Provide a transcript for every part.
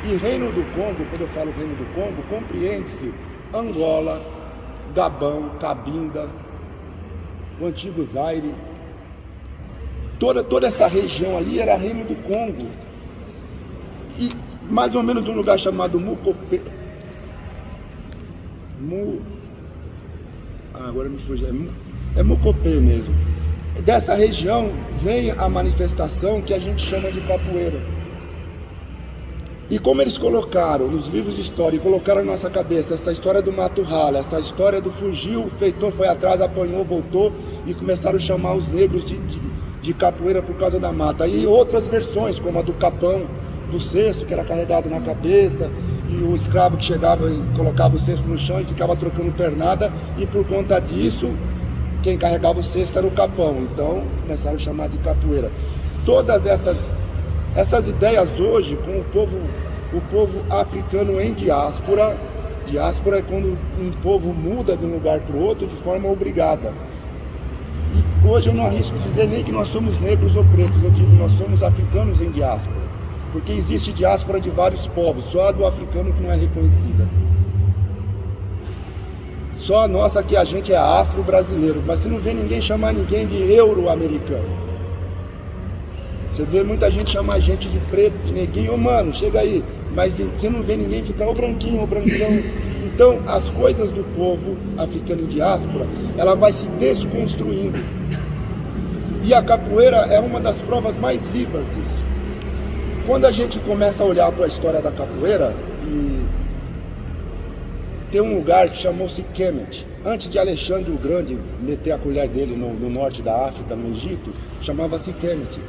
E Reino do Congo, quando eu falo Reino do Congo, compreende-se Angola, Gabão, Cabinda, o antigo Zaire. Toda essa região ali era Reino do Congo. E mais ou menos de um lugar chamado Mucope. Agora me fugiu. É Mucope mesmo. Dessa região vem a manifestação que a gente chama de capoeira. E como eles colocaram nos livros de história, e colocaram na nossa cabeça essa história do mato rala, essa história do fugiu, o feitor foi atrás, apanhou, voltou, e começaram a chamar os negros de capoeira por causa da mata. E outras versões, como a do capão, do cesto, que era carregado na cabeça, e o escravo que chegava e colocava o cesto no chão e ficava trocando pernada, e por conta disso, quem carregava o cesto era o capão. Então, começaram a chamar de capoeira. Todas essas ideias hoje, com o povo africano em diáspora. Diáspora é quando um povo muda de um lugar para o outro de forma obrigada. E hoje eu não arrisco dizer nem que nós somos negros ou pretos, eu digo nós somos africanos em diáspora. Porque existe diáspora de vários povos, só a do africano que não é reconhecida. Só a nossa que a gente é afro-brasileiro, mas você não vê ninguém chamar ninguém de euro-americano. Você vê muita gente chamar a gente de preto, de neguinho, ô mano, chega aí. Mas você não vê ninguém ficar, ô branquinho, ô brancão. Então, as coisas do povo africano em diáspora, ela vai se desconstruindo. E a capoeira é uma das provas mais vivas disso. Quando a gente começa a olhar para a história da capoeira, e tem um lugar que chamou-se Kemet. Antes de Alexandre o Grande meter a colher dele no norte da África, no Egito, chamava-se Kemet.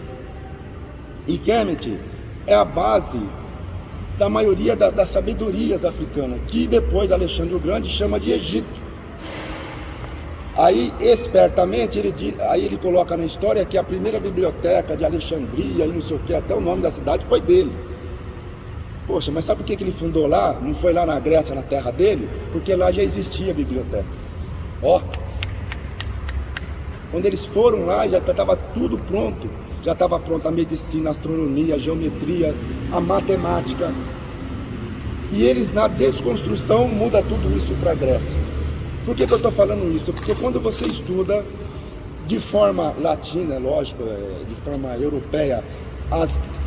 E Kemet é a base da maioria das sabedorias africanas, que depois Alexandre o Grande chama de Egito. Aí, espertamente, ele coloca na história que a primeira biblioteca de Alexandria, e não sei o que, até o nome da cidade foi dele. Poxa, mas sabe por que ele fundou lá? Não foi lá na Grécia, na terra dele? Porque lá já existia a biblioteca. Ó, quando eles foram lá, já estava tudo pronto. Já estava pronta a medicina, a astronomia, a geometria, a matemática. E eles, na desconstrução, mudam tudo isso para a Grécia. Por que eu estou falando isso? Porque quando você estuda de forma latina, lógico, de forma europeia,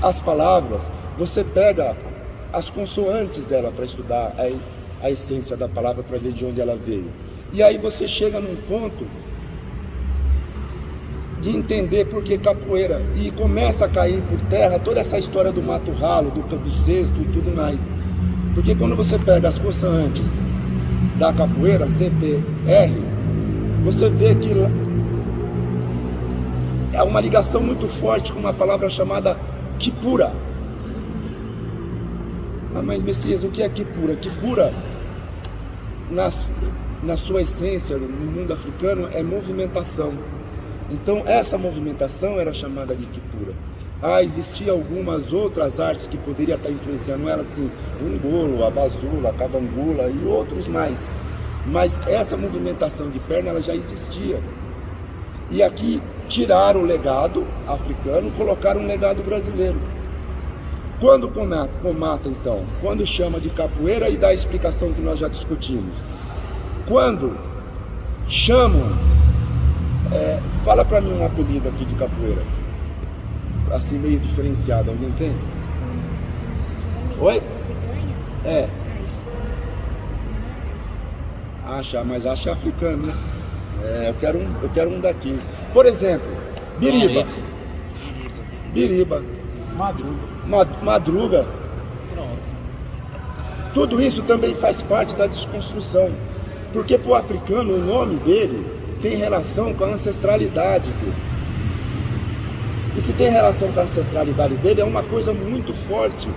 as palavras, você pega as consoantes dela para estudar a essência da palavra, para ver de onde ela veio. E aí você chega num ponto de entender por que capoeira, e começa a cair por terra toda essa história do mato ralo, do cesto e tudo mais. Porque quando você pega as consoantes da capoeira, CPR, você vê que é uma ligação muito forte com uma palavra chamada Kipura. Ah, mas Messias, o que é Kipura? Kipura, na sua essência, no mundo africano, é movimentação. Então essa movimentação era chamada de Kipura. Existiam algumas outras artes que poderiam estar influenciando ela, assim, o ngolo, a bazula, a cabangula e outros mais. Mas essa movimentação de perna, ela já existia. E aqui tiraram o legado africano, colocaram um legado brasileiro. Quando comata então? Quando chama de capoeira e dá a explicação que nós já discutimos. Quando chamam, fala para mim um apelido aqui de capoeira. Assim, meio diferenciado, alguém tem? Oi? Você ganha? Mas acha africano, né? Eu quero um daqui. Por exemplo, biriba. Biriba. Madruga. Pronto. Tudo isso também faz parte da desconstrução. Porque para o africano, o nome dele tem relação com a ancestralidade dele. E se tem relação com a ancestralidade dele, é uma coisa muito forte.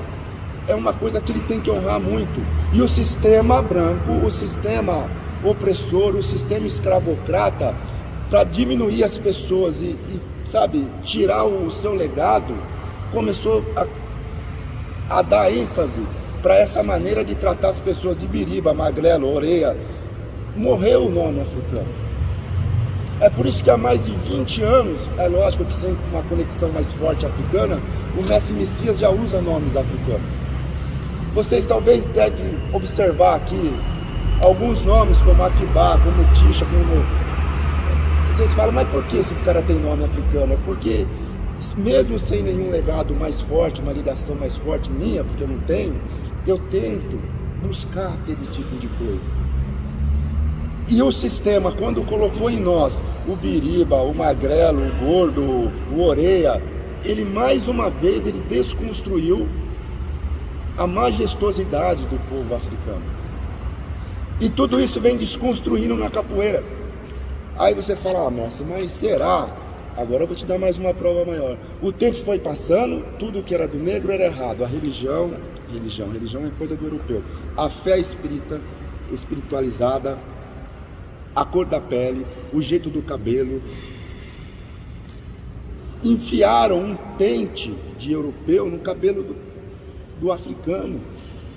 É uma coisa que ele tem que honrar muito. E o sistema branco, o sistema opressor, o sistema escravocrata, para diminuir as pessoas e, sabe, tirar o seu legado, começou a dar ênfase para essa maneira de tratar as pessoas de biriba, magrelo, oreia. Morreu o nome africano. É por isso que há mais de 20 anos, é lógico que sem uma conexão mais forte africana, o Mestre Messias já usa nomes africanos. Vocês talvez devem observar aqui alguns nomes como Atibaia, como Tixa, como... Vocês falam, mas por que esses caras têm nome africano? É porque, mesmo sem nenhum legado mais forte, uma ligação mais forte minha, porque eu não tenho, eu tento buscar aquele tipo de coisa. E o sistema, quando colocou em nós o biriba, o magrelo, o gordo, o oreia, ele mais uma vez ele desconstruiu a majestosidade do povo africano. E tudo isso vem desconstruindo na capoeira. Aí você fala, mestre, mas será? Agora eu vou te dar mais uma prova maior. O tempo foi passando, tudo que era do negro era errado. A religião é coisa do europeu. A fé espírita, espiritualizada, a cor da pele, o jeito do cabelo. Enfiaram um pente de europeu no cabelo do africano.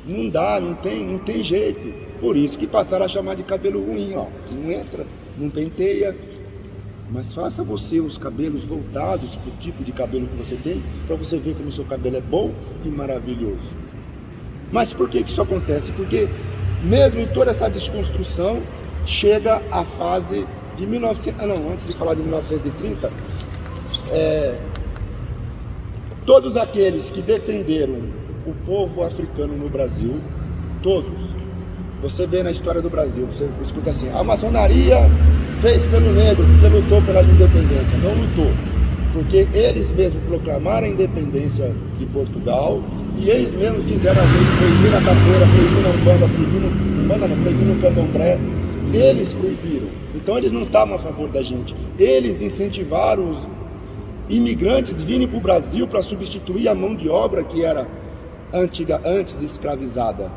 Não dá, não tem jeito. Por isso que passaram a chamar de cabelo ruim, ó. Não entra, não penteia. Mas faça você os cabelos voltados para o tipo de cabelo que você tem, para você ver como o seu cabelo é bom e maravilhoso. Mas por que isso acontece? Porque mesmo em toda essa desconstrução, chega a fase de 1900... antes de falar de 1930, todos aqueles que defenderam o povo africano no Brasil, todos, você vê na história do Brasil, você escuta assim, a maçonaria fez pelo negro, porque lutou pela independência. Não lutou, porque eles mesmos proclamaram a independência de Portugal e eles mesmos fizeram a lei, proibiram a capoeira, proibiram a umbanda, proibiram o candomblé. Eles proibiram. Então eles não estavam a favor da gente. Eles incentivaram os imigrantes virem para o Brasil para substituir a mão de obra que era antes escravizada.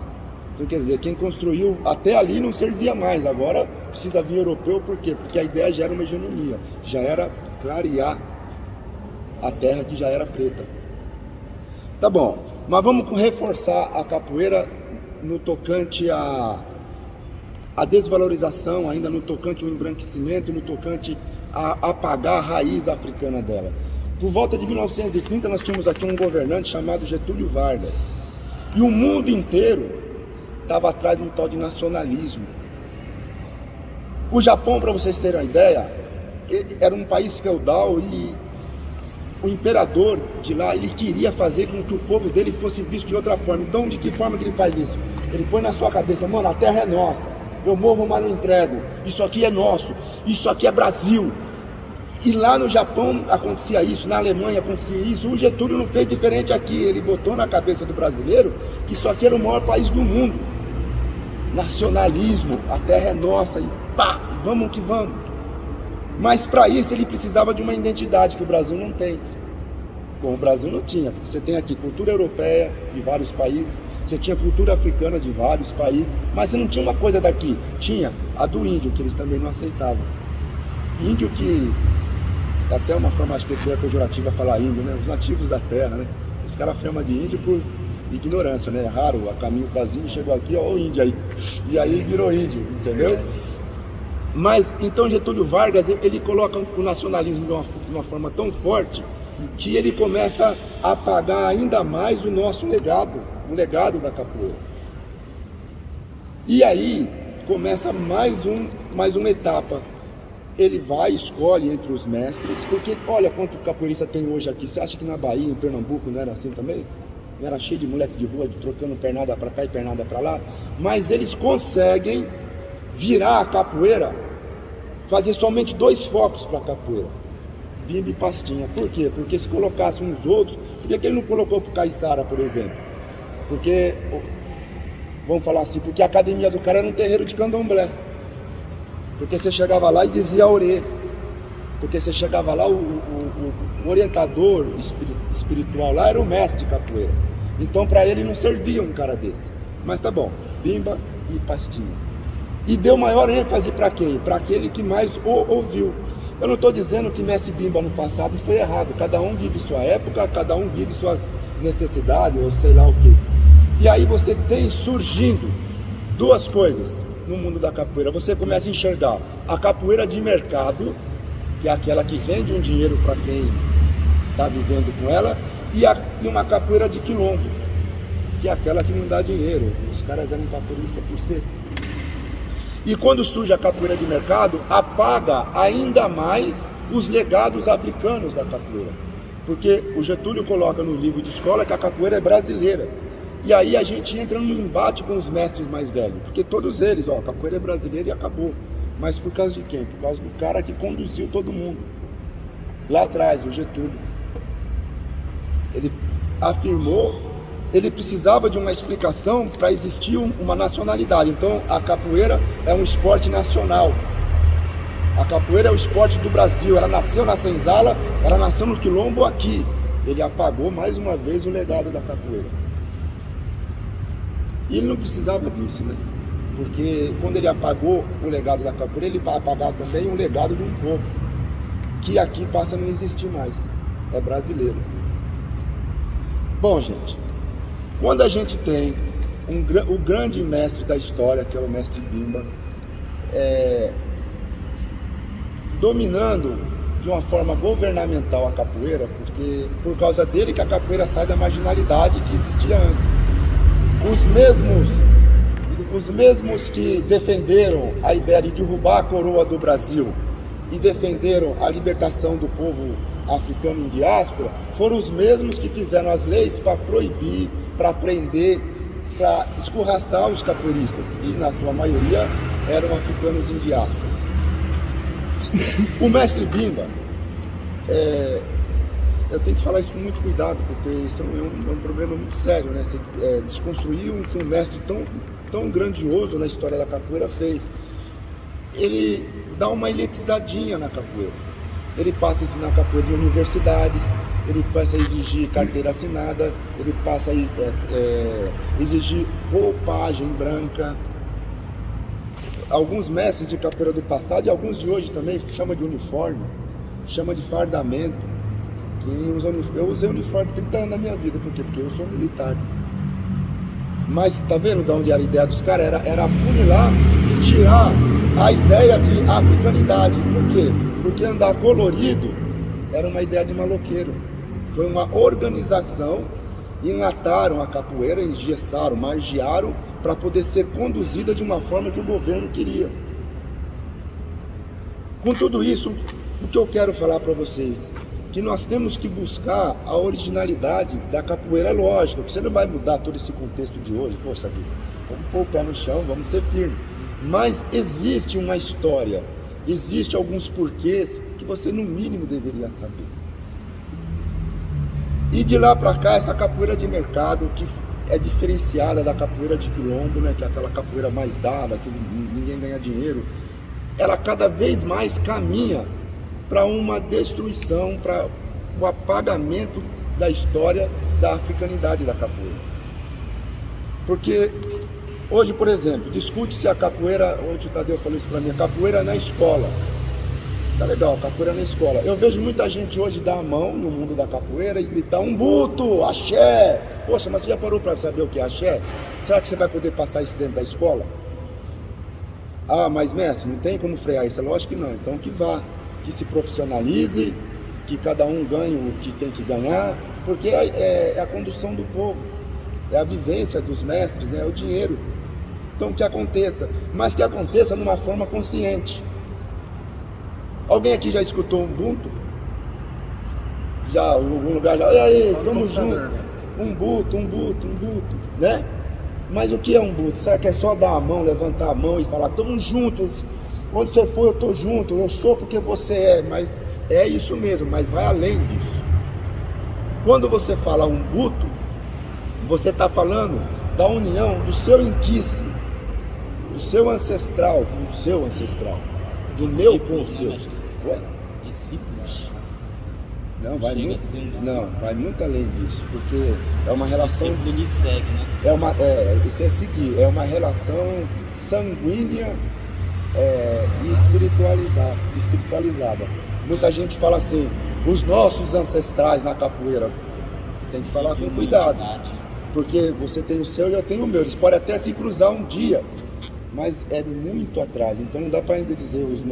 Então, quer dizer, quem construiu até ali não servia mais, agora precisa vir europeu, por quê? Porque a ideia já era uma hegemonia, já era clarear a terra que já era preta. Tá bom, mas vamos reforçar a capoeira no tocante a desvalorização, ainda no tocante ao embranquecimento, no tocante a apagar a raiz africana dela. Por volta de 1930 nós tínhamos aqui um governante chamado Getúlio Vargas, e o mundo inteiro estava atrás de um tal de nacionalismo. O Japão, para vocês terem uma ideia, era um país feudal e o imperador de lá, ele queria fazer com que o povo dele fosse visto de outra forma. Então, de que forma que ele faz isso? Ele põe na sua cabeça, mano, a terra é nossa, eu morro, mas não entrego, isso aqui é nosso, isso aqui é Brasil. E lá no Japão acontecia isso, na Alemanha acontecia isso. O Getúlio não fez diferente aqui, ele botou na cabeça do brasileiro que isso aqui era o maior país do mundo. Nacionalismo, a terra é nossa, e pá, vamos que vamos. Mas para isso ele precisava de uma identidade que o Brasil não tem. Bom, o Brasil não tinha. Você tem aqui cultura europeia de vários países, você tinha cultura africana de vários países, mas você não tinha uma coisa daqui. Tinha a do índio, que eles também não aceitavam. Índio que... até uma forma, acho que é pejorativa falar índio, né? Os nativos da terra, né? Os caras chamam de índio por ignorância, né? É raro, a caminho das índios, chegou aqui, ó, o índio aí. E aí virou índio, entendeu? Mas, então Getúlio Vargas, ele coloca o nacionalismo de uma forma tão forte que ele começa a apagar ainda mais o nosso legado, o legado da capoeira. E aí começa mais uma etapa. Ele vai, escolhe entre os mestres, porque olha quanto capoeirista tem hoje aqui. Você acha que na Bahia, em Pernambuco, não era assim também? Não era cheio de moleque de rua, trocando pernada para cá e pernada para lá? Mas eles conseguem virar a capoeira, fazer somente 2 focos para a capoeira, bimba e pastinha. Por quê? Porque se colocasse uns outros, por que ele não colocou para o Caiçara, por exemplo? Porque, vamos falar assim, porque a academia do cara era um terreiro de candomblé. Porque você chegava lá e dizia orê. Porque você chegava lá, o orientador espiritual lá era o mestre de capoeira. Então para ele não servia um cara desse. Mas tá bom, bimba e pastinha. E deu maior ênfase para quem? Para aquele que mais ouviu. Eu não estou dizendo que mestre bimba no passado foi errado. Cada um vive sua época, cada um vive suas necessidades, ou sei lá o quê. E aí você tem surgindo 2 coisas no mundo da capoeira. Você começa a enxergar a capoeira de mercado, que é aquela que rende um dinheiro para quem está vivendo com ela, e uma capoeira de quilombo. que é aquela que não dá dinheiro. Os caras eram capoeiristas por ser. E quando surge a capoeira de mercado, apaga ainda mais os legados africanos da capoeira. Porque o Getúlio coloca no livro de escola que a capoeira é brasileira. E aí a gente entra num embate com os mestres mais velhos. Porque todos eles, a capoeira é brasileira e acabou. Mas por causa de quem? Por causa do cara que conduziu todo mundo. Lá atrás, o Getúlio. Ele afirmou, ele precisava de uma explicação para existir uma nacionalidade. Então a capoeira é um esporte nacional. A capoeira é o esporte do Brasil. Ela nasceu na senzala, ela nasceu no quilombo aqui. Ele apagou mais uma vez o legado da capoeira. E ele não precisava disso, né? Porque quando ele apagou o legado da capoeira, ele vai apagar também o legado de um povo que aqui passa a não existir mais. É brasileiro. Bom, gente, quando a gente tem o grande mestre da história, que é o mestre Bimba, dominando de uma forma governamental a capoeira, porque por causa dele que a capoeira sai da marginalidade que existia antes. Os mesmos que defenderam a ideia de derrubar a coroa do Brasil e defenderam a libertação do povo africano em diáspora, foram os mesmos que fizeram as leis para proibir, para prender, para escorraçar os capoeiristas, que na sua maioria eram africanos em diáspora. O mestre Bimba, eu tenho que falar isso com muito cuidado, porque isso é um problema muito sério, né? Você desconstruir um que um mestre tão grandioso na história da capoeira fez. Ele dá uma elitizadinha na capoeira. Ele passa a ensinar capoeira em universidades, ele passa a exigir carteira assinada, ele passa a exigir roupagem branca. Alguns mestres de capoeira do passado e alguns de hoje também chama de uniforme, chama de fardamento. Eu usei uniforme 30 anos na minha vida, por quê? Porque eu sou militar. Mas tá vendo de onde era a ideia dos caras? Era afunilar e tirar a ideia de africanidade. Por quê? Porque andar colorido era uma ideia de maloqueiro. Foi uma organização, enlataram a capoeira, engessaram, margearam para poder ser conduzida de uma forma que o governo queria. Com tudo isso, o que eu quero falar para vocês? Que nós temos que buscar a originalidade da capoeira. É lógico que você não vai mudar todo esse contexto de hoje, poxa vida, vamos pôr o pé no chão, vamos ser firmes. Mas existe uma história, existe alguns porquês que você no mínimo deveria saber. E de lá para cá, essa capoeira de mercado, que é diferenciada da capoeira de quilombo, né, que é aquela capoeira mais dada, que ninguém ganha dinheiro, ela cada vez mais caminha para uma destruição, para o apagamento da história da africanidade da capoeira. Porque hoje, por exemplo, discute-se a capoeira, hoje o Tadeu falou isso para mim, a capoeira na escola. Tá legal, capoeira na escola. Eu vejo muita gente hoje dar a mão no mundo da capoeira e gritar umbuto, axé. Poxa, mas você já parou para saber o que é axé? Será que você vai poder passar isso dentro da escola? Ah, mas mestre, não tem como frear isso? Lógico que não, então que vá. Que se profissionalize, que cada um ganhe o que tem que ganhar, porque é a condução do povo, é a vivência dos mestres, né? É o dinheiro. Então que aconteça, mas que aconteça de uma forma consciente. Alguém aqui já escutou Ubuntu? Já, em algum lugar já, e aí, tamo junto, Ubuntu, né? Mas o que é Ubuntu? Será que é só dar a mão, levantar a mão e falar, tamo juntos? Onde você for, eu tô junto, eu sou porque você é, mas é isso mesmo, mas vai além disso. Quando você fala Ubuntu, você está falando da união do seu inquice, do seu ancestral com o seu ancestral, do meu com o seu. Discípulos. Não, vai muito além disso, porque é uma relação. Sempre lhe segue, né? Isso é seguir, é uma relação sanguínea. E espiritualizada. Muita gente fala assim, os nossos ancestrais na capoeira. Tem que falar com cuidado, porque você tem o seu e eu tenho o meu. Eles podem até se cruzar um dia, mas é muito atrás. Então não dá para ainda dizer os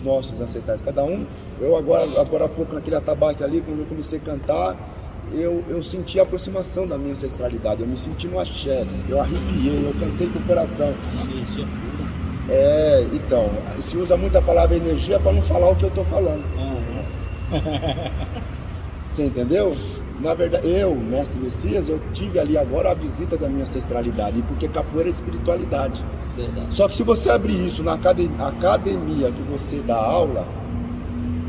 nossos ancestrais. Cada um, eu agora há pouco naquele atabaque ali, quando eu comecei a cantar, eu senti a aproximação da minha ancestralidade, eu me senti no axé, eu arrepiei, eu cantei com o coração. Energia pura. Então, se usa muito a palavra energia para não falar o que eu estou falando. Você entendeu? Na verdade, mestre Messias, eu tive ali agora a visita da minha ancestralidade, porque capoeira é espiritualidade. Verdade. Só que se você abrir isso na academia que você dá aula,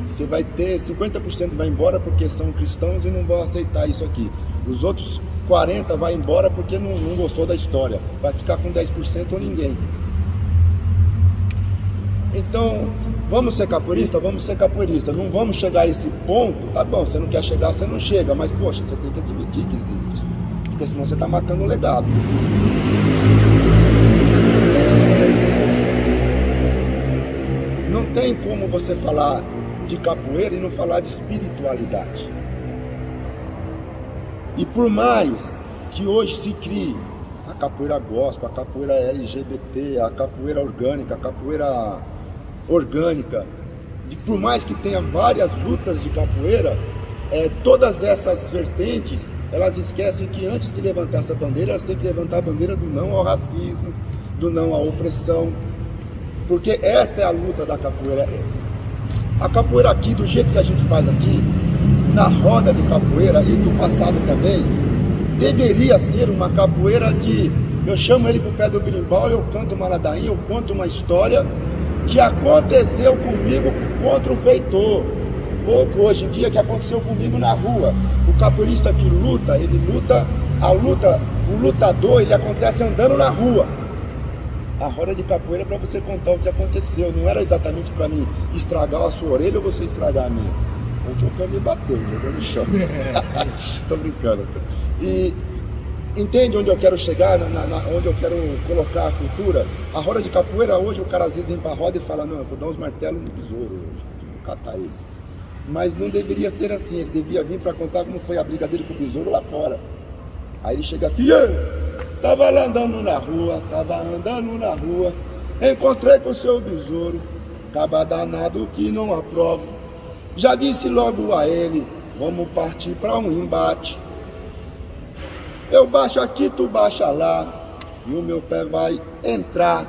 você vai ter 50% vai embora porque são cristãos e não vão aceitar isso aqui. Os outros 40% vai embora porque não gostou da história. Vai ficar com 10% ou ninguém. Então, vamos ser capoeirista? Vamos ser capoeirista. Não vamos chegar a esse ponto. Tá bom, você não quer chegar, você não chega. Mas, poxa, você tem que admitir que existe. Porque senão você está matando o legado. Não tem como você falar de capoeira e não falar de espiritualidade. E por mais que hoje se crie a capoeira gospel, a capoeira LGBT, a capoeira orgânica, por mais que tenha várias lutas de capoeira, todas essas vertentes, elas esquecem que antes de levantar essa bandeira, elas têm que levantar a bandeira do não ao racismo, do não à opressão, porque essa é a luta da capoeira. A capoeira aqui, do jeito que a gente faz aqui, na roda de capoeira e do passado também, deveria ser uma capoeira eu chamo ele pro pé do grimbal, eu canto uma ladainha, eu conto uma história que aconteceu comigo contra o feitor, ou hoje em dia que aconteceu comigo na rua. O capoeirista que luta, o lutador, ele acontece andando na rua. A roda de capoeira é para você contar o que aconteceu, não era exatamente para mim estragar a sua orelha ou você estragar a minha. Ontem o cão me bateu, jogou no chão. Tô brincando. E entende onde eu quero chegar, onde eu quero colocar a cultura? A roda de capoeira hoje, o cara às vezes vem pra roda e fala, não, eu vou dar uns martelos no besouro hoje, vou catar eles. Mas não deveria ser assim, ele devia vir para contar como foi a briga dele com o besouro lá fora. Aí ele chega aqui, tava lá andando na rua, encontrei com o seu besouro, caba danado que não aprovo. Já disse logo a ele, vamos partir para um embate. Eu baixo aqui, tu baixa lá, e o meu pé vai entrar.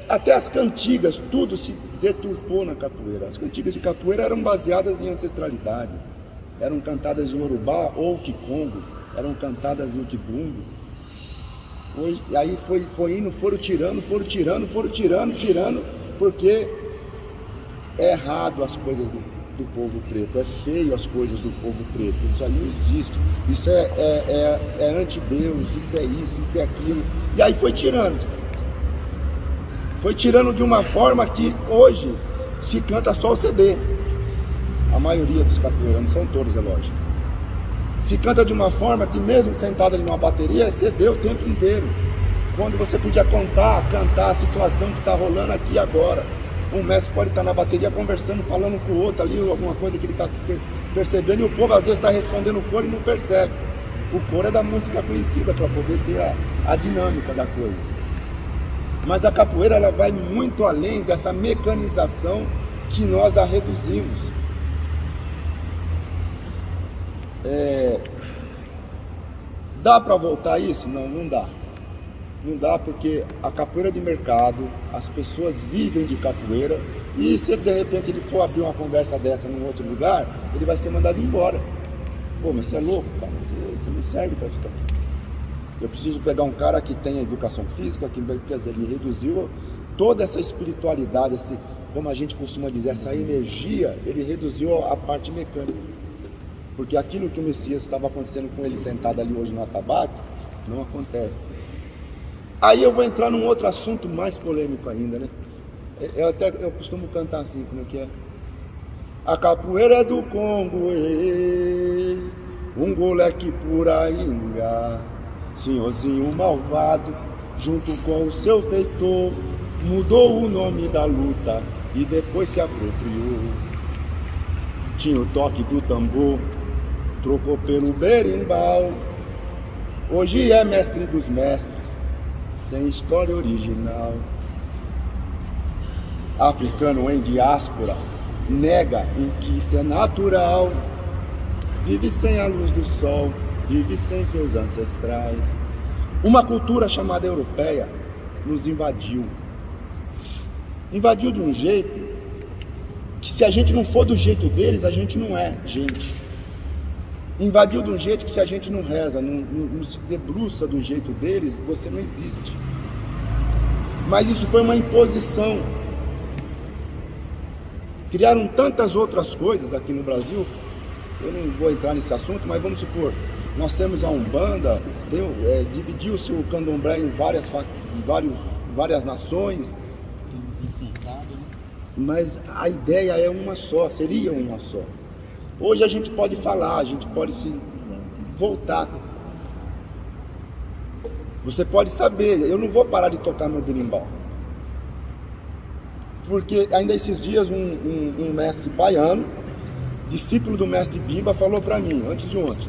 Até as cantigas, tudo se deturpou na capoeira. As cantigas de capoeira eram baseadas em ancestralidade. Eram cantadas em Yorubá ou Kikongo, eram cantadas em Kibungo. E aí foi indo, foram tirando, porque é errado as coisas do povo preto, é feio as coisas do povo preto, isso aí não existe, isso é anti-Deus, isso é isso, isso é aquilo, e aí foi tirando de uma forma que hoje se canta só o CD, a maioria dos capoeiras, não são todos, é lógico, se canta de uma forma que mesmo sentado ali numa bateria é CD o tempo inteiro, quando você podia cantar a situação que está rolando aqui agora. Um mestre pode estar na bateria conversando, falando com o outro ali, alguma coisa que ele está percebendo, e o povo às vezes está respondendo o coro e não percebe. O coro é da música conhecida para poder ter a dinâmica da coisa. Mas a capoeira ela vai muito além dessa mecanização que nós a reduzimos. Dá para voltar isso? Não, não dá. Não dá porque a capoeira de mercado, as pessoas vivem de capoeira e se de repente ele for abrir uma conversa dessa num outro lugar, ele vai ser mandado embora. Pô, mas você é louco, cara, você não serve para ficar aqui. Eu preciso pegar um cara que tenha educação física, que quer dizer, ele reduziu toda essa espiritualidade, como a gente costuma dizer, essa energia, ele reduziu a parte mecânica. Porque aquilo que o Messias estava acontecendo com ele sentado ali hoje no atabaque, não acontece. Aí eu vou entrar num outro assunto mais polêmico ainda, né? Eu costumo cantar assim, como é que é? A capoeira é do Congo, um goleque purainga, senhorzinho malvado, junto com o seu feitor, mudou o nome da luta e depois se apropriou. Tinha o toque do tambor, trocou pelo berimbau, hoje é mestre dos mestres, sem história original. Africano em diáspora nega em que isso é natural. vive sem a luz do sol, vive sem seus ancestrais. Uma cultura chamada europeia nos invadiu. Invadiu de um jeito que, se a gente não for do jeito deles, a gente não é gente. Invadiu de um jeito que, se a gente não reza, não se debruça do jeito deles, você não existe. Mas isso foi uma imposição. Criaram tantas outras coisas aqui no Brasil. Eu não vou entrar nesse assunto, mas vamos supor, nós temos a Umbanda, dividiu-se o Candomblé em várias nações, mas a ideia é uma só, seria uma só. Hoje a gente pode falar, a gente pode se voltar. Você pode saber, eu não vou parar de tocar meu berimbau. Porque ainda esses dias um mestre baiano, discípulo do mestre Bimba, falou para mim, antes de ontem,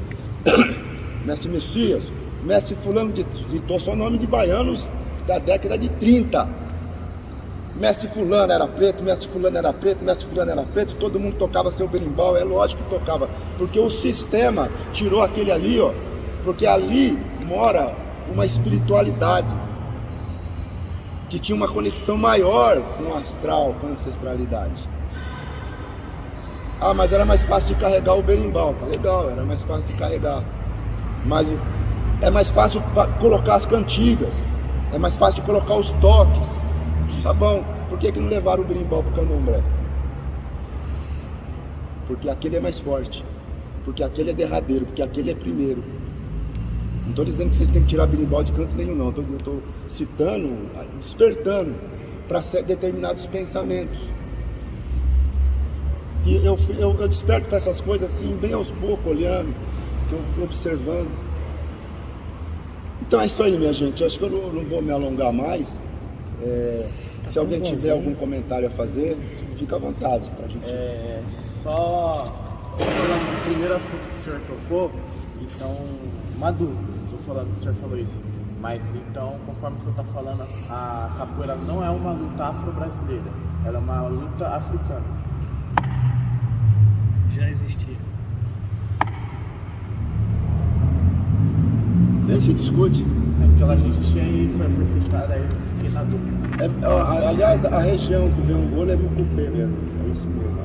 mestre Messias, mestre fulano ditou só nome de baianos da década de 30. Mestre fulano era preto, mestre fulano era preto, mestre fulano era preto, todo mundo tocava seu berimbau, é lógico que tocava, porque o sistema tirou aquele ali, ó, porque ali mora uma espiritualidade que tinha uma conexão maior com o astral, com a ancestralidade. Ah, mas era mais fácil de carregar o berimbau. Legal, era mais fácil de carregar. Mas é mais fácil colocar as cantigas, é mais fácil de colocar os toques. Tá bom, por que não levaram o berimbau para o candomblé? Porque aquele é mais forte, porque aquele é derradeiro, porque aquele é primeiro. Não estou dizendo que vocês têm que tirar berimbau de canto nenhum, não. Eu estou citando, despertando para determinados pensamentos. E eu desperto para essas coisas assim, bem aos poucos, olhando, observando. Então é isso aí, minha gente. Eu acho que eu não vou me alongar mais. Se alguém tiver algum comentário a fazer, fica à vontade pra gente. Só falando do primeiro assunto que o senhor tocou, então, uma dúvida, estou falando que o senhor falou isso, mas então, conforme o senhor está falando, a capoeira não é uma luta afro-brasileira, ela é uma luta africana. Já existia. Nem se discute. Aquela gente tinha e foi aperfeiçoada, aí eu fiquei na dúvida. Aliás, a região que vem um golo é Mucupê mesmo. É isso mesmo.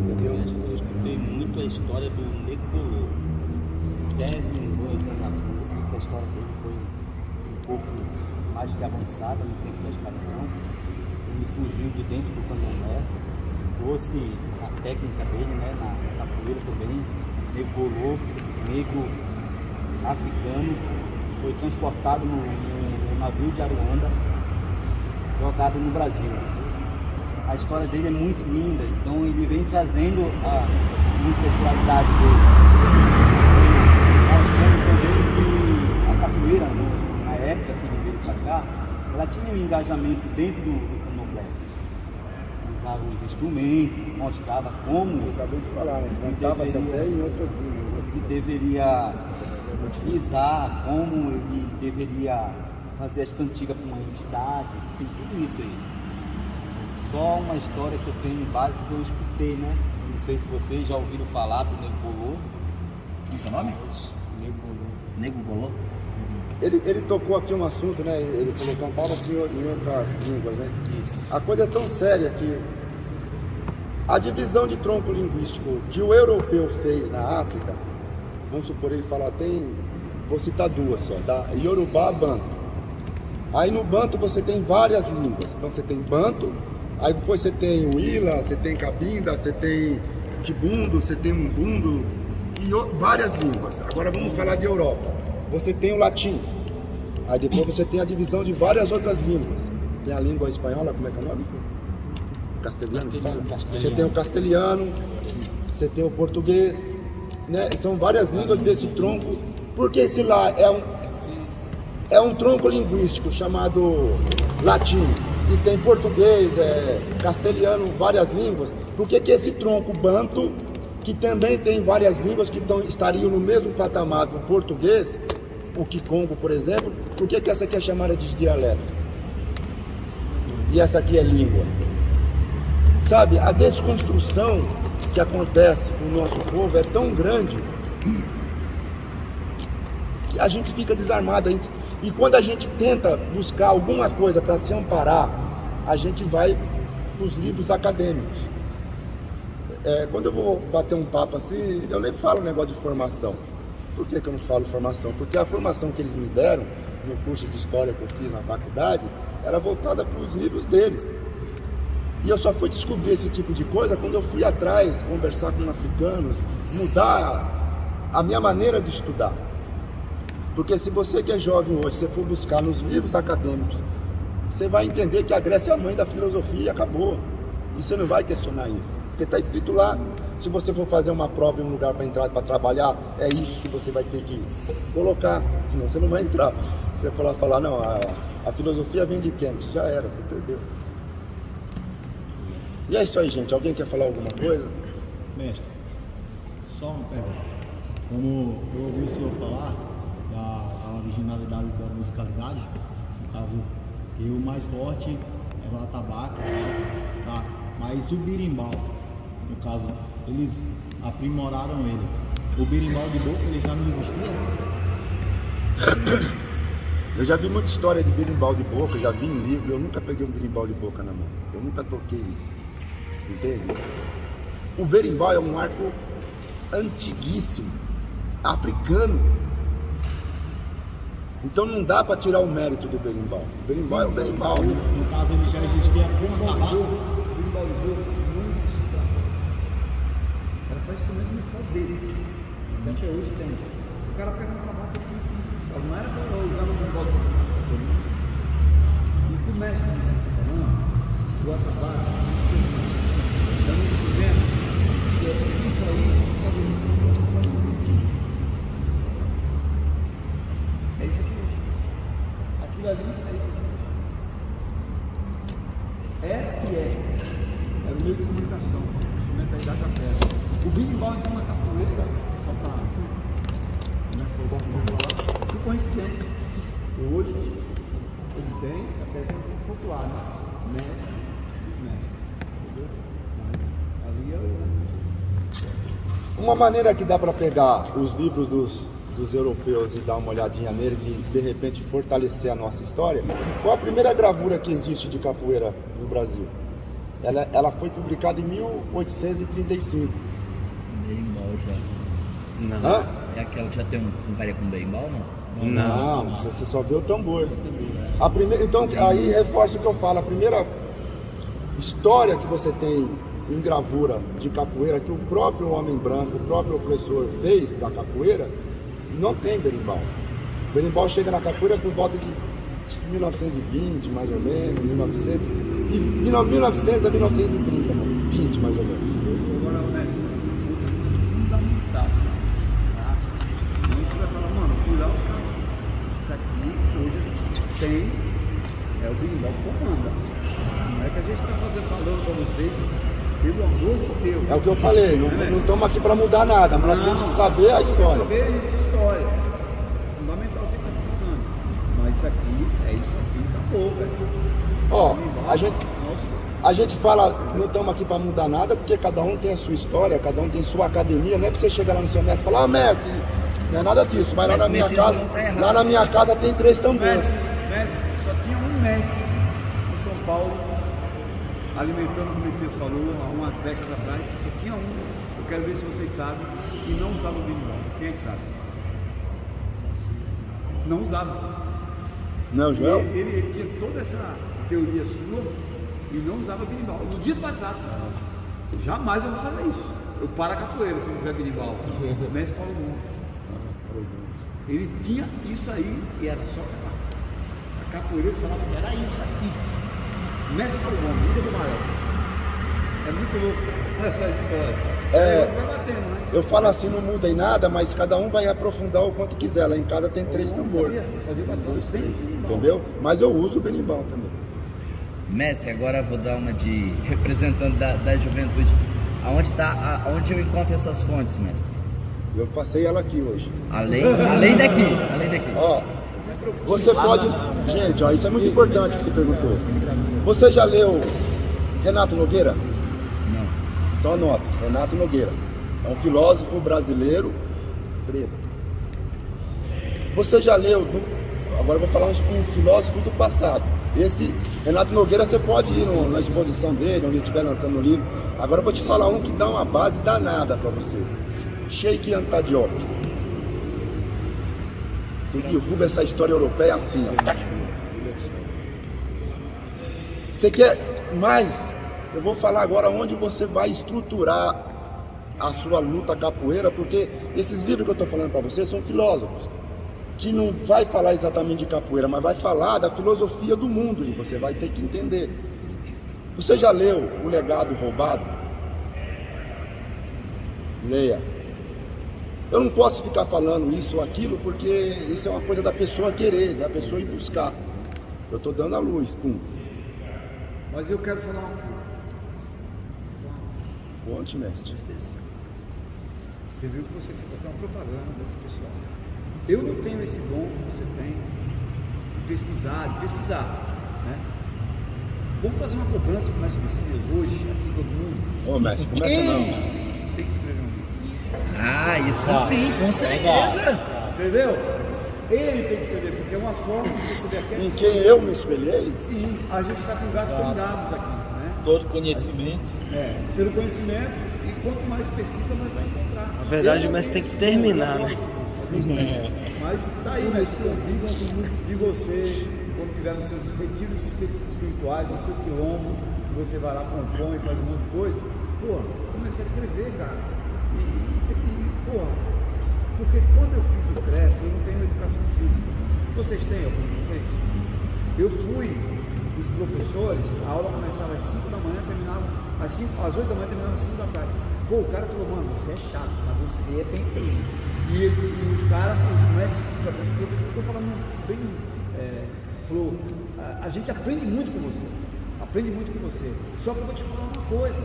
Entendeu? Eu escutei muito a história do Nego Bolô. Até vingou a encarnação, porque a história dele foi um pouco mais que avançada no tempo da escravidão. Ele surgiu de dentro do candomblé, trouxe a técnica dele, né, na capoeira também. Nego Bolô, negro africano, foi transportado no navio de Aruanda, jogado no Brasil. A história dele é muito linda, então ele vem trazendo a ancestralidade dele, mostrando também que a capoeira, na época que ele veio para cá, ela tinha um engajamento dentro do candomblé. Usava os instrumentos, mostrava como... Eu acabei de falar, né? Cantava-se até em outras línguas. Se deveria utilizar, como ele deveria fazer as cantigas para uma entidade, tem tudo isso aí. É só uma história que eu tenho básica que eu escutei, né? Não sei se vocês já ouviram falar do Nego Bolô. Como é o nome? Nego Bolô. Ele tocou aqui um assunto, né? Ele falou que cantava-se em outras línguas, né? Isso. A coisa é tão séria que a divisão de tronco linguístico que o europeu fez na África, vamos supor, ele fala, vou citar duas só, tá? Yorubá, Banto. Aí no Banto você tem várias línguas. Então você tem Banto, aí depois você tem o Ila, você tem Cabinda, você tem Kibundo, você tem Umbundo e várias línguas. Agora vamos falar de Europa. Você tem o latim, aí depois você tem a divisão de várias outras línguas. Tem a língua espanhola, como é que é o nome? Castelhano. Você tem o castelhano, você tem o português, né? São várias línguas desse tronco, porque esse lá é um tronco linguístico chamado latim, e tem português, castelhano, várias línguas. Por que esse tronco banto, que também tem várias línguas que estariam no mesmo patamar do português, o Kikongo, por exemplo, por que essa aqui é chamada de dialeto? E essa aqui é língua? Sabe, a desconstrução que acontece com o nosso povo é tão grande que a gente fica desarmado. E quando a gente tenta buscar alguma coisa para se amparar, a gente vai para os livros acadêmicos. Quando eu vou bater um papo assim, eu nem falo negócio de formação. Por que eu não falo formação? Porque a formação que eles me deram no curso de história que eu fiz na faculdade era voltada para os livros deles. E eu só fui descobrir esse tipo de coisa quando eu fui atrás, conversar com africanos, mudar a minha maneira de estudar. Porque se você que é jovem hoje, você for buscar nos livros acadêmicos, você vai entender que a Grécia é a mãe da filosofia e acabou. E você não vai questionar isso. Porque está escrito lá, se você for fazer uma prova em um lugar para entrar, para trabalhar, é isso que você vai ter que colocar, senão você não vai entrar. Você vai falar, não, a filosofia vem de Kant, já era, você perdeu. E é isso aí, gente. Alguém quer falar alguma coisa? Mestre, só uma pergunta. Como eu ouvi o senhor falar da originalidade da musicalidade, no caso, que o mais forte era o atabaque, tá? Mas o berimbau, no caso, eles aprimoraram ele. O berimbau de boca, ele já não existia? Eu já vi muita história de berimbau de boca, já vi em livro, eu nunca peguei um berimbau de boca na mão. Eu nunca toquei, entende? O berimbau é um arco antiguíssimo, africano. Então não dá para tirar o mérito do berimbau. O berimbau é o berimbau. No caso, ele já existia com a tabaça. O berimbau de boca não existia. Era para instrumento musical deles. Até hoje tem. O cara pega uma tabaça e tem um instrumento musical. Não era para usar no berimbau de boca. E começa com isso que você está falando, o atabaque, é um instrumento que é isso aí, cada um pode fazer assim. É isso aqui hoje. Aquilo ali é isso aqui hoje. É o meio de comunicação, o instrumento aí da capela. O berimbau é uma capoeira, só para que coincidência. Hoje ele tem até pontuar, né? Mestre dos mestres, entendeu? Mas ali é Uma maneira que dá para pegar os livros dos europeus e dar uma olhadinha neles e de repente fortalecer a nossa história. Qual a primeira gravura que existe de capoeira no Brasil? Ela foi publicada em 1835. Berimbau já. Não. Hã? É aquela que já tem um varia com berimbau, não? Não, você só vê o tambor. A primeira, então, aí reforço o que eu falo. A primeira história que você tem em gravura de capoeira, que o próprio homem branco, o próprio opressor fez da capoeira, não tem berimbau. O berimbau chega na capoeira por volta de 1920, mais ou menos, 1900, de 1900 a 1930, 20 mais ou menos. agora, mestre, fundamental. Tá? Então você vai falar, mano, fui lá, os caras. Isso aqui, hoje a gente tem, o berimbau que comanda. Não é que a gente está falando para vocês, pelo amor de Deus. É o que eu falei, não estamos aqui para mudar nada, mas nós temos que saber a história. Saber a história. Fundamental o que está passando. Mas isso aqui, é isso aqui, acabou, velho. Ó, a gente fala, não estamos aqui para mudar nada, porque cada um tem a sua história, cada um tem sua academia, não é para você chegar lá no seu mestre e falar, mestre, não é nada disso, mas lá na minha casa, lá na minha casa tem 3 tambores. Mestre, só tinha um mestre em São Paulo, alimentando como o Messias falou, há umas décadas atrás, só tinha um. Eu quero ver se vocês sabem, e não usava o berimbau. Quem é que sabe? Não usava. Não, Joel? Ele tinha toda essa teoria sua e não usava berimbau. No dia do WhatsApp, jamais eu vou fazer isso. Eu paro a capoeira se não tiver berimbau. Mestre Paulo Gomes. Ele tinha isso aí e era só a capoeira. Ele falava que era isso aqui. Mestre Paulo Gomes, Ilha do Maré. É muito louco a história. Vai batendo, né? Eu falo assim, não muda em nada, mas cada um vai aprofundar o quanto quiser. Lá em casa tem 3 tambores. Fazia 2, 3. Entendeu? Mas eu uso o berimbau também. Mestre, agora eu vou dar uma de representante da juventude. Aonde eu encontro essas fontes, mestre? Eu passei ela aqui hoje. Além daqui. Ó, você pode... Gente, ó, isso é muito importante que você perguntou. Você já leu Renato Nogueira? Não. Então anota, Renato Nogueira. É um filósofo brasileiro preto. Você já leu, agora eu vou falar um filósofo do passado. Esse Renato Nogueira, você pode ir na exposição dele, onde ele estiver lançando o livro. Agora eu vou te falar um que dá uma base danada para você. Sheikh Anta Diop. Você derruba essa história europeia assim, ó. Você quer mais? Eu vou falar agora onde você vai estruturar a sua luta capoeira, porque esses livros que eu estou falando para você são filósofos, que não vai falar exatamente de capoeira, mas vai falar da filosofia do mundo, e você vai ter que entender. Você já leu O Legado Roubado? Leia. Eu não posso ficar falando isso ou aquilo, porque isso é uma coisa da pessoa querer, da pessoa ir buscar. Eu estou dando a luz, pum. Mas eu quero falar uma coisa. Conte, mestre. Você viu que você fez até uma propaganda desse pessoal. Eu não tenho esse dom que você tem de pesquisar, né? Vamos fazer uma cobrança com mais pesquisas hoje, aqui todo mundo. Ô, mestre, começa não. Tem que escrever um livro. Ah, isso sim, com certeza. Entendeu? Ele tem que escrever, porque é uma forma de receber aqui. Em quem eu me espelhei? Sim, a gente está com gato com dados aqui, né? Todo conhecimento. Pelo conhecimento, e quanto mais pesquisa, mais vai encontrar. Na verdade, mas tem que terminar, né? Mas tá aí, mas convidam e você, quando tiver nos seus retiros espirituais, no seu quilombo, você vai lá, compõe, faz um monte de coisa, comecei a escrever, cara. Porque quando eu fiz o CREF, eu não tenho educação física. Vocês têm, algum de vocês? Eu fui, os professores, a aula começava às 5 da manhã, terminava às 8 da manhã, terminava às 5 da tarde. O cara falou, mano, você é chato, mas você é penteiro. E os caras, os mestres, os professores, eu estou falando bem, falou, a gente aprende muito com você, só que eu vou te falar uma coisa,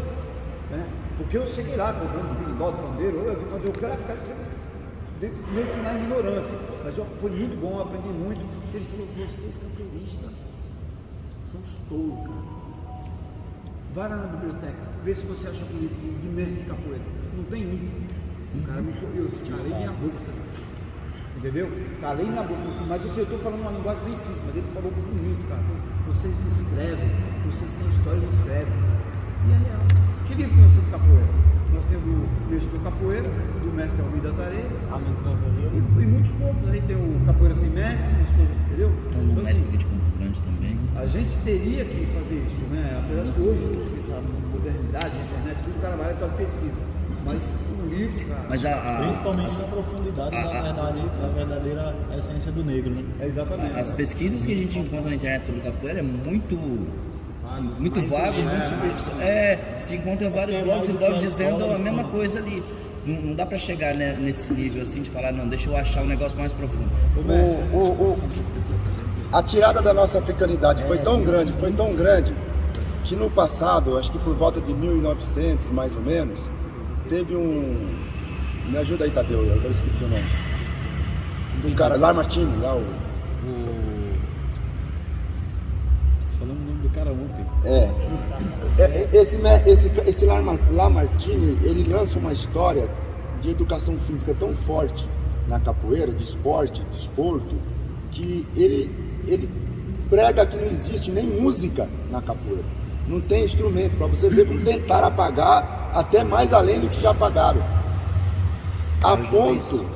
né? Porque eu cheguei lá, cobrando o birimbau do pandeiro, eu vim fazer o CREF, cara, que você meio que na ignorância, mas foi muito bom, eu aprendi muito. Ele falou, vocês capoeiristas são os touros, cara. Vai lá na biblioteca, vê se você acha um livro de mestre de capoeira. Não tem um. O cara eu calei minha boca, entendeu? Calei minha boca, mas eu estou falando uma linguagem bem simples, mas ele falou bonito, cara. Vocês não escrevem, vocês têm história e não escrevem. E é real. Que livro que nós temos de capoeira? Nós temos do Mestre Capoeira, do Mestre Almir das Areias, e muitos poucos. Aí tem o Capoeira Sem Mestre, entendeu? Tem um mestre aqui de Campo Grande também. A gente teria que fazer isso, né? Apesar de hoje, essa modernidade, a internet, tudo o cara vai lá e pesquisa. Mas um livro, cara. Mas principalmente na profundidade da verdadeira essência do negro, né? Exatamente. As pesquisas que a gente encontra na internet sobre capoeira é muito vago, muito superficial. Se encontra vários blogs e blogs dizendo a mesma coisa ali. Não dá pra chegar, né, nesse nível assim de falar, não, deixa eu achar um negócio mais profundo. A tirada da nossa africanidade foi tão grande, que no passado, acho que por volta de 1900 mais ou menos, teve um... Me ajuda aí, Tadeu, eu agora esqueci o nome. Do cara, Lamartine, lá o... Falamos o nome do cara ontem. Esse Lamartine, ele lança uma história de educação física tão forte na capoeira, de esporte, de desporto, que ele prega que não existe nem música na capoeira. Não tem instrumento, para você ver como tentaram apagar até mais além do que já apagaram. A ponto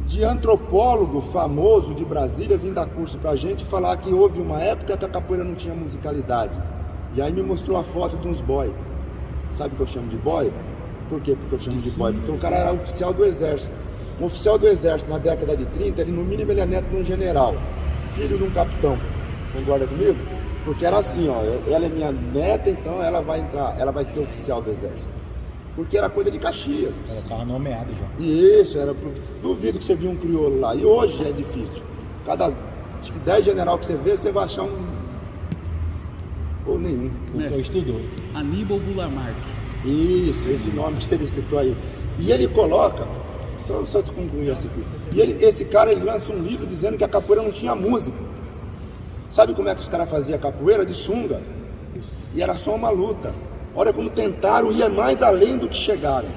de antropólogo famoso de Brasília vir dar curso pra gente e falar que houve uma época que a capoeira não tinha musicalidade. E aí me mostrou a foto de uns boy. Sabe o que eu chamo de boy? Por quê? Porque eu chamo de boy? Porque o cara era oficial do exército. Um oficial do exército na década de 30, ele no mínimo ele é neto de um general, filho de um capitão. Concorda comigo? Porque era assim, ó, ela é minha neta, então ela vai ser oficial do exército. Porque era coisa de Caxias. Ela estava nomeado já. Isso, duvido que você viu um crioulo lá. E hoje é difícil. Acho que 10 general que você vê, você vai achar um... Ou nenhum. Mestre, estudou. Aníbal Bularmark. Isso, esse nome que ele citou aí. E ele coloca, só te concluir esse aqui. E esse cara, ele lança um livro dizendo que a capoeira não tinha música. Sabe como é que os caras faziam capoeira? De sunga. E era só uma luta. Olha como tentaram ir mais além do que chegaram.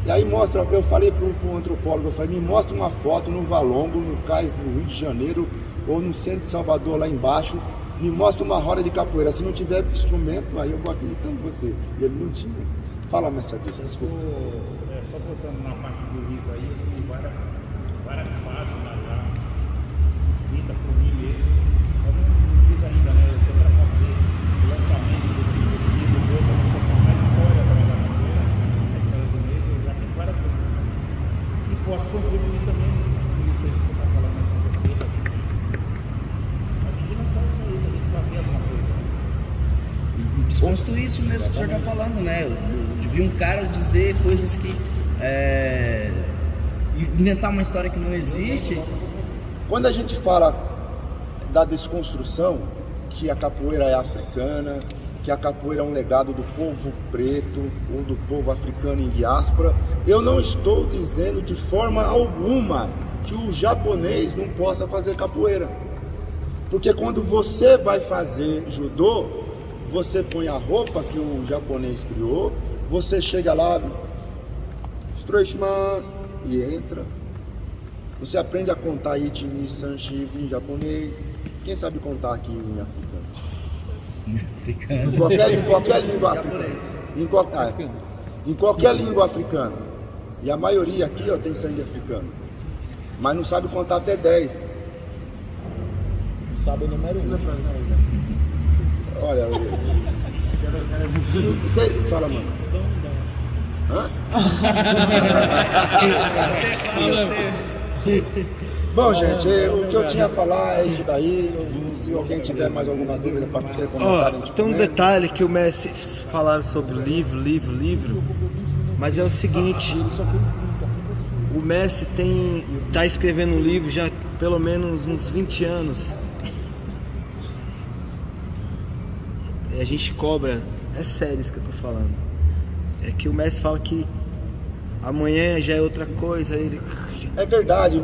E aí mostra, eu falei para um antropólogo, eu falei, me mostra uma foto no Valongo, no cais do Rio de Janeiro, ou no centro de Salvador, lá embaixo, me mostra uma roda de capoeira. Se não tiver instrumento, aí eu vou acreditando você. E ele não tinha. Fala, mestre Adilson, desculpa. Só voltando na parte do livro aí, eu tenho várias páginas já escritas por mim mesmo. Eu não fiz ainda, né? Eu estou para fazer o lançamento desse livro meu, para contar a história da capoeira, a história do negro. Eu já tenho várias coisas assim. E posso contribuir também com isso aí que você está falando com você, a gente lançar isso aí, a gente fazer alguma coisa. Desconstruir isso mesmo que o senhor está falando, né? Eu vi um cara dizer coisas que inventar uma história que não existe. Quando a gente fala da desconstrução, que a capoeira é africana, que a capoeira é um legado do povo preto ou do povo africano em diáspora, eu não estou dizendo de forma alguma que o japonês não possa fazer capoeira. Porque quando você vai fazer judô, você põe a roupa que o japonês criou, você chega lá, e entra. Você aprende a contar Ichimi, Sanshi em japonês. Quem sabe contar aqui em africano? Em qualquer língua africana. Em qualquer língua africana. E a maioria aqui tem sangue africano. Mas não sabe contar até 10. Não sabe o número 1. Olha, você fala, mano. Hã? Bom, gente, o que eu tinha a falar é isso daí. Se alguém tiver mais alguma dúvida para você comentar, Tem um detalhe que o Messi falaram sobre livro, mas é o seguinte, o Messi tá escrevendo um livro já pelo menos uns 20 anos. E a gente cobra, é sério isso que eu tô falando. É que o Messi fala que amanhã já é outra coisa. É verdade,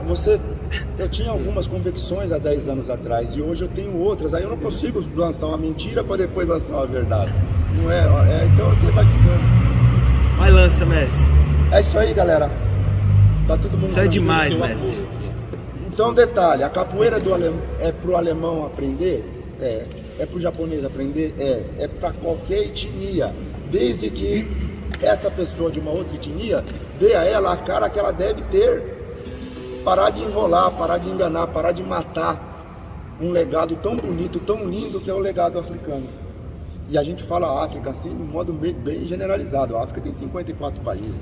eu tinha algumas convicções há 10 anos atrás e hoje eu tenho outras. Aí eu não consigo lançar uma mentira para depois lançar uma verdade. Não é? Então você vai ficando. Mas lança, Messi. É isso aí, galera. Tá todo mundo. Isso é demais, mestre. Então, detalhe: a capoeira é pro alemão aprender? É pro japonês aprender? É para qualquer etnia, desde que essa pessoa de uma outra etnia dê a ela a cara que ela deve ter. Parar de enrolar, parar de enganar, parar de matar um legado tão bonito, tão lindo que é o legado africano. E a gente fala África assim, de um modo bem generalizado. A África tem 54 países.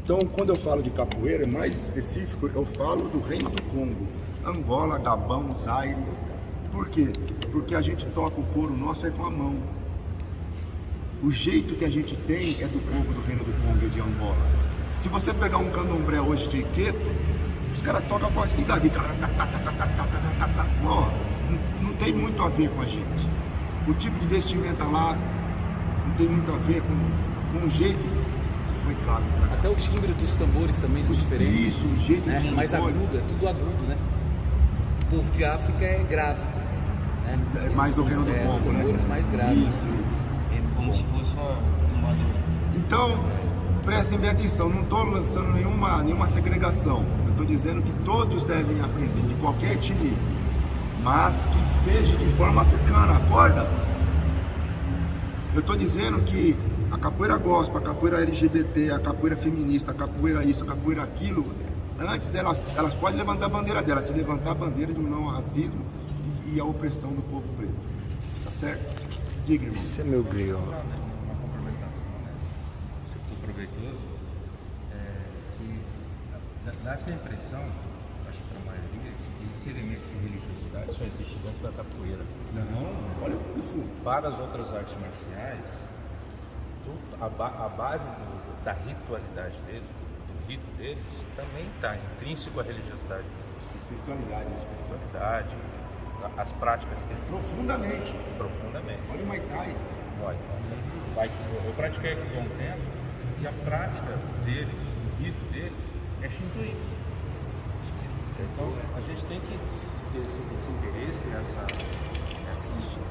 Então, quando eu falo de capoeira, mais específico, eu falo do Reino do Congo, Angola, Gabão, Zaire. Por quê? Porque a gente toca o couro nosso com a mão. O jeito que a gente tem é do povo do Reino do Congo e de Angola. Se você pegar um candomblé hoje de Queto, os caras tocam com a esquina da vida. Não tem muito a ver com a gente. O tipo de vestimenta lá não tem muito a ver com o jeito que foi trago pra cá. Até o timbre dos tambores também são diferentes. Isso, o jeito né? de Mais agudo, é tudo agudo, né? O povo de África é grave. Né? É mais do Reino do Congo, os tambores mais graves. Isso. É como se fosse uma Então, prestem bem atenção, não estou lançando nenhuma segregação. Eu estou dizendo que todos devem aprender, de qualquer etnia, mas que seja de forma africana, acorda? Eu estou dizendo que a capoeira gospel, a capoeira LGBT, a capoeira feminista, a capoeira isso, a capoeira aquilo, antes elas podem levantar a bandeira delas, se levantar a bandeira do não racismo e a opressão do povo preto. Tá certo? Diga, irmão. Esse é meu griot. Uma complementação, né? Se for proveitoso, que dá essa impressão, acho que para a maioria, que esse elemento de religiosidade só existe dentro da capoeira. Não, olha o fundo. Para as outras artes marciais, a base da ritualidade deles, do rito deles, também está intrínseco à religiosidade. Espiritualidade, as práticas que eles Profundamente. Olha o Muay Thai. Eu pratiquei aqui há um tempo e a prática deles, o rito deles, é shintoísmo. Então a gente tem que ter esse interesse,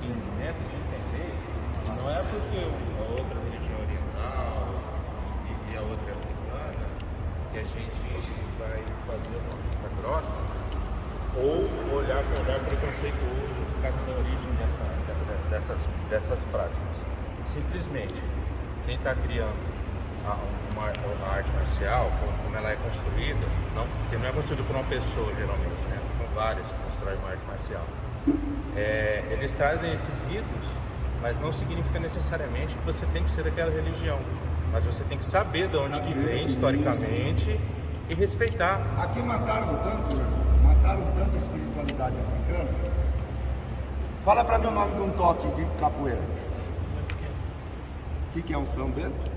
discernimento de entender que não é porque a outra religião oriental e a outra africana que a gente vai fazer uma vista grossa ou olhar com olhar preconceituoso por causa da origem dessas práticas. Simplesmente, quem está criando uma arte marcial, como ela é construída, porque não é construída por uma pessoa geralmente, né? São várias que constroem uma arte marcial. Eles trazem esses ritos, mas não significa necessariamente que você tem que ser daquela religião. Mas você tem que saber de onde que vem historicamente e respeitar. Aqui mataram tanto, mataram tanto a espiritualidade africana. Fala pra mim o nome de um toque de capoeira. O que é um São Bento?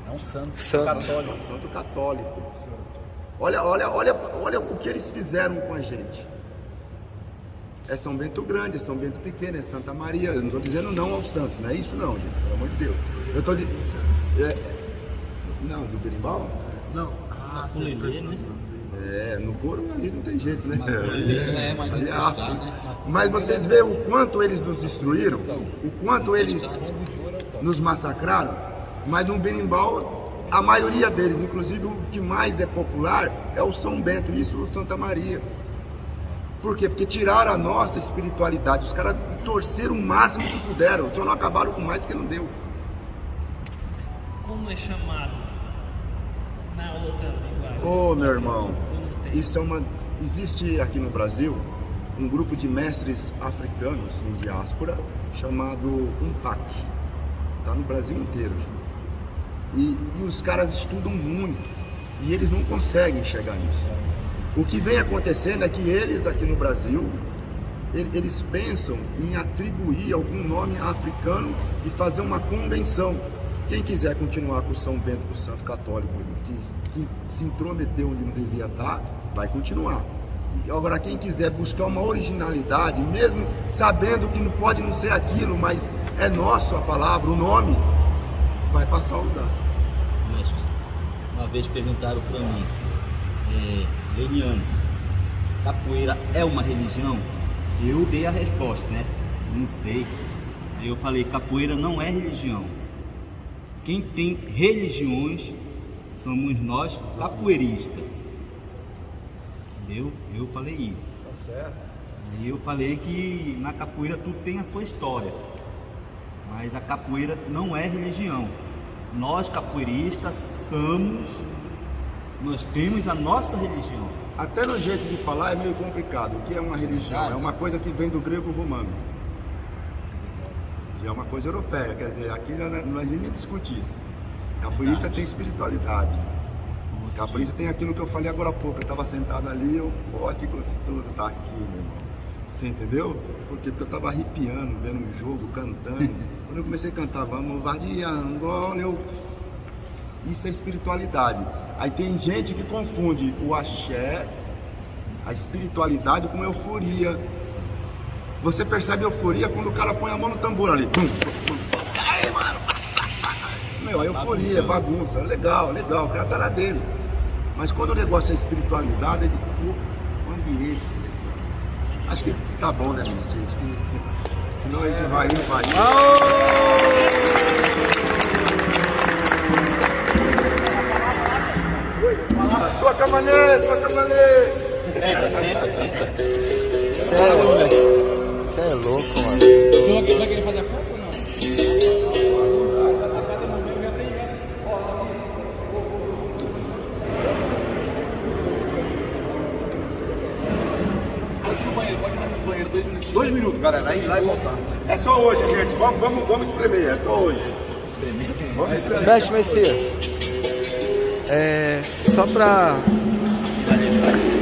É um santo. Católico. Santo católico. Olha o que eles fizeram com a gente. É São Bento Grande, é São Bento Pequeno, é Santa Maria. Eu não estou dizendo não aos santos, não é isso não, gente, pelo amor de Deus. Eu estou dizendo... Não, do berimbau? Não. Ukulele, né? No couro ali não tem jeito, né? Já é mais ancestral, né? Mas vocês veem o quanto eles nos destruíram, o quanto eles nos massacraram, mas no berimbau, a maioria deles, inclusive o que mais é popular, é o São Bento, isso o Santa Maria. Por quê? Porque tiraram a nossa espiritualidade, os caras torceram o máximo que puderam, só não acabaram com mais porque não deu. Como é chamado na outra linguagem? Ô, meu irmão, isso existe aqui no Brasil um grupo de mestres africanos em diáspora chamado UNPAC. Está no Brasil inteiro, gente. E os caras estudam muito e eles não conseguem chegar nisso. O que vem acontecendo é que eles aqui no Brasil, eles pensam em atribuir algum nome africano e fazer uma convenção. Quem quiser continuar com o São Bento, com o Santo Católico, que se intrometeu onde não devia estar, vai continuar. E agora, quem quiser buscar uma originalidade, mesmo sabendo que não pode não ser aquilo, mas é nosso a palavra, o nome, vai passar a usar. Mestre, uma vez perguntaram para mim, Leniano, capoeira é uma religião? Eu dei a resposta, né? Não sei. Aí eu falei, capoeira não é religião. Quem tem religiões somos nós capoeiristas. Entendeu? Eu falei isso. Tá certo. Aí eu falei que na capoeira tudo tem a sua história. Mas a capoeira não é religião. Nós capoeiristas nós temos a nossa religião. Até no jeito de falar é meio complicado. O que é uma religião? É uma coisa que vem do grego romano. Já é uma coisa europeia, quer dizer, aqui não a gente nem discute isso. Capoeirista tem espiritualidade. Capoeirista tem aquilo que eu falei agora há pouco. Eu estava sentado ali, pô, que gostoso estar aqui, meu irmão. Você entendeu? Porque eu estava arrepiando, vendo o jogo, cantando. Quando eu comecei a cantar, vamos vadiar Angola, isso é espiritualidade. Aí tem gente que confunde o axé, a espiritualidade, com euforia. Você percebe euforia quando o cara põe a mão no tambor ali. Pum, pum. Aí, mano. Meu, é euforia, bagunça. Legal, o cara tá na dele. Mas quando o negócio é espiritualizado, é de o ambiente. Acho que tá bom, né, gente? Senão a gente vai. Tua camanê! Você é louco, mano. Você vai querer fazer a foto ou não? A cada momento já tem Pode ir no banheiro, 2 minutinhos. 2 minutos, galera, aí lá e voltar. É só hoje, gente. Vamos espremer, é só hoje. Vamos espremer. Mestre Messias, só pra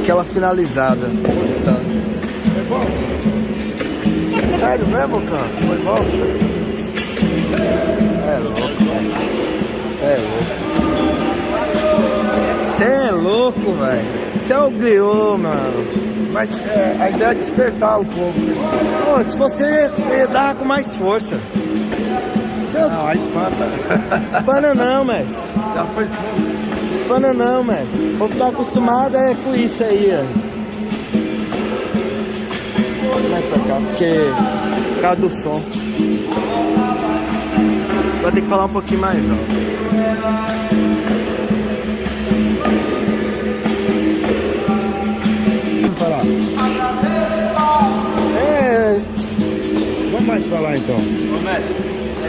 aquela finalizada. Tá. Foi bom? Sério mesmo, cara? Foi bom? É louco, velho. Você é louco, velho. Você é o griot, mano. Mas a ideia é despertar o povo. Pô, se você ia dar com mais força. Não, aí espanta. Espana não, mas. Já foi fundo. Espana não, mas. O povo tá acostumado com isso aí, ó. Mais pra cá, porque causa do som. Vou ter que falar um pouquinho mais alto. Vamos falar. Vamos mais pra lá então. Ô, mestre,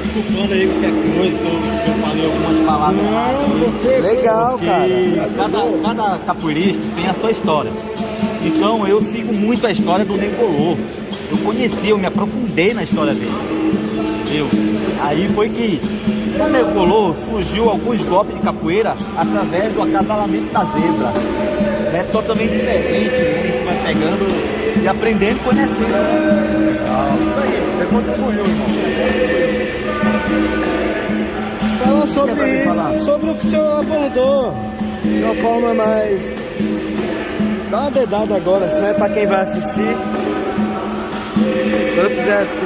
desculpando aí qualquer coisa, se eu falei algumas palavras erradas. Não, você. Legal, cara. Cada capoeirista tem a sua história. Então eu sigo muito a história do Negolô. Eu conheci, eu me aprofundei na história dele. Entendeu? Aí foi que no Negolô surgiu alguns golpes de capoeira através do acasalamento da zebra. É totalmente diferente, né? Você vai pegando e aprendendo e conhecendo. Isso aí, você contribuiu, irmão. Fala sobre isso, sobre o que o senhor abordou de uma forma mais... Dá uma dedada agora, só é pra quem vai assistir. Quando eu quiser assim,